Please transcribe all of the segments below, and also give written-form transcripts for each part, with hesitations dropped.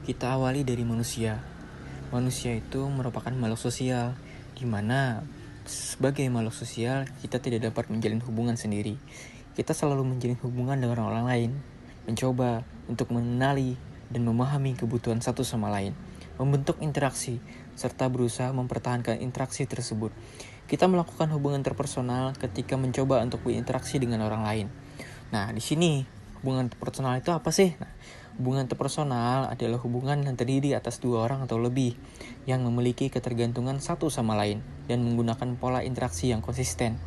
Kita awali dari manusia. Manusia itu merupakan makhluk sosial, di mana sebagai makhluk sosial kita tidak dapat menjalin hubungan sendiri. Kita selalu menjalin hubungan dengan orang lain, mencoba untuk mengenali dan memahami kebutuhan satu sama lain, membentuk interaksi, serta berusaha mempertahankan interaksi tersebut. Kita melakukan hubungan interpersonal ketika mencoba untuk berinteraksi dengan orang lain. Nah, di sini hubungan interpersonal itu apa sih? Nah, hubungan interpersonal adalah hubungan yang terdiri atas dua orang atau lebih yang memiliki ketergantungan satu sama lain dan menggunakan pola interaksi yang konsisten.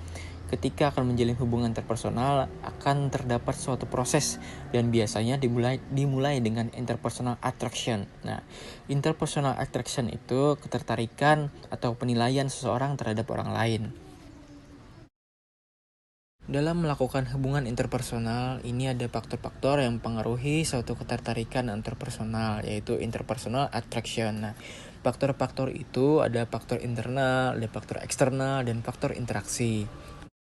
Ketika akan menjalin hubungan interpersonal akan terdapat suatu proses dan biasanya dimulai dengan interpersonal attraction. Nah, interpersonal attraction itu ketertarikan atau penilaian seseorang terhadap orang lain. Dalam melakukan hubungan interpersonal, ini ada faktor-faktor yang mempengaruhi suatu ketertarikan interpersonal, yaitu interpersonal attraction. Nah, faktor-faktor itu ada faktor internal, ada faktor eksternal, dan faktor interaksi.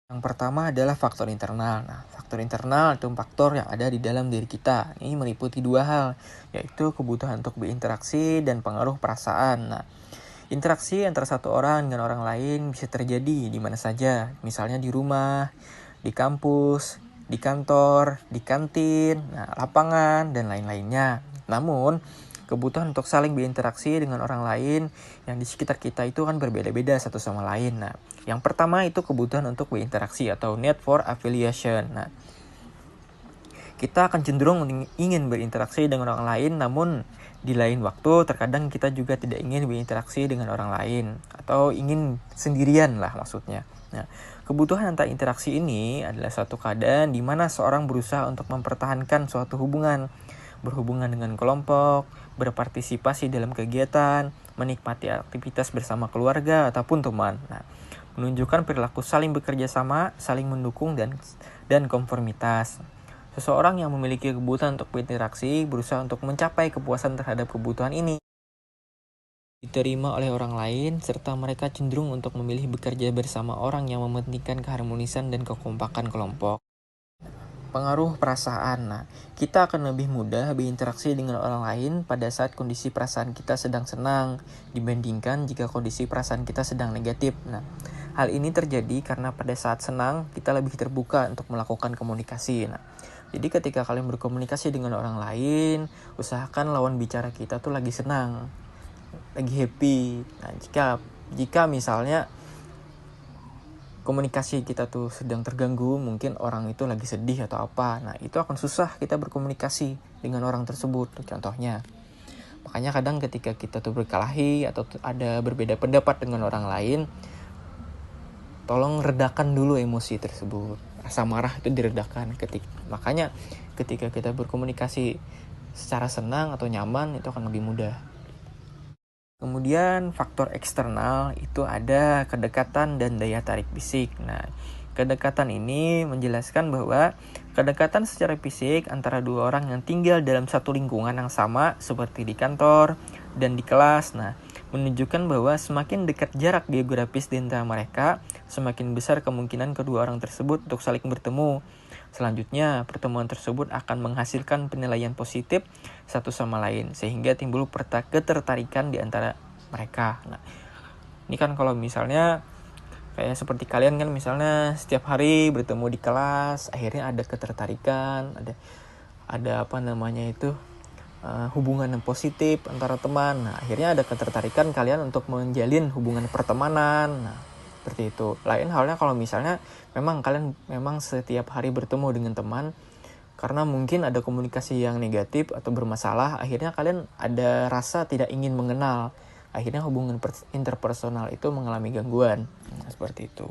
Yang pertama adalah faktor internal. Nah, faktor internal itu faktor yang ada di dalam diri kita. Ini meliputi dua hal, yaitu kebutuhan untuk berinteraksi dan pengaruh perasaan. Nah, interaksi antara satu orang dengan orang lain bisa terjadi di mana saja, misalnya di rumah, di kampus, di kantor, di kantin, lapangan, dan lain-lainnya. Namun, kebutuhan untuk saling berinteraksi dengan orang lain yang di sekitar kita itu kan berbeda-beda satu sama lain. Nah, yang pertama itu kebutuhan untuk berinteraksi atau need for affiliation. Nah, kita akan cenderung ingin berinteraksi dengan orang lain, namun di lain waktu terkadang kita juga tidak ingin berinteraksi dengan orang lain atau ingin sendirian lah maksudnya. Nah, kebutuhan antar interaksi ini adalah suatu keadaan di mana seorang berusaha untuk mempertahankan suatu hubungan, berhubungan dengan kelompok, berpartisipasi dalam kegiatan, menikmati aktivitas bersama keluarga ataupun teman. Nah, menunjukkan perilaku saling bekerja sama, saling mendukung dan konformitas. Seseorang yang memiliki kebutuhan untuk berinteraksi berusaha untuk mencapai kepuasan terhadap kebutuhan ini diterima oleh orang lain, serta mereka cenderung untuk memilih bekerja bersama orang yang mementingkan keharmonisan dan kekompakan kelompok. Pengaruh perasaan. Nah, kita akan lebih mudah berinteraksi dengan orang lain pada saat kondisi perasaan kita sedang senang dibandingkan jika kondisi perasaan kita sedang negatif. Nah, hal ini terjadi karena pada saat senang kita lebih terbuka untuk melakukan komunikasi. Nah, jadi ketika kalian berkomunikasi dengan orang lain, usahakan lawan bicara kita tuh lagi senang, lagi happy. Nah, jika misalnya komunikasi kita tuh sedang terganggu, mungkin orang itu lagi sedih atau apa, nah itu akan susah kita berkomunikasi dengan orang tersebut, contohnya. Makanya kadang ketika kita tuh berkelahi atau ada berbeda pendapat dengan orang lain, tolong redakan dulu emosi tersebut, rasa marah itu diredakan. Makanya ketika kita berkomunikasi secara senang atau nyaman, itu akan lebih mudah. Kemudian faktor eksternal itu ada kedekatan dan daya tarik fisik. Nah, kedekatan ini menjelaskan bahwa kedekatan secara fisik antara dua orang yang tinggal dalam satu lingkungan yang sama seperti di kantor dan di kelas. Nah, menunjukkan bahwa semakin dekat jarak geografis di antara mereka, semakin besar kemungkinan kedua orang tersebut untuk saling bertemu. Selanjutnya, pertemuan tersebut akan menghasilkan penilaian positif satu sama lain, sehingga timbul ketertarikan di antara mereka. Nah, ini kan kalau misalnya kayak seperti kalian kan misalnya setiap hari bertemu di kelas, akhirnya ada ketertarikan, ada apa namanya itu hubungan yang positif antara teman. Nah, akhirnya ada ketertarikan kalian untuk menjalin hubungan pertemanan. Nah, seperti itu. Lain halnya kalau misalnya kalian setiap hari bertemu dengan teman, karena mungkin ada komunikasi yang negatif atau bermasalah, akhirnya kalian ada rasa tidak ingin mengenal. Akhirnya hubungan interpersonal itu mengalami gangguan. Nah, seperti itu.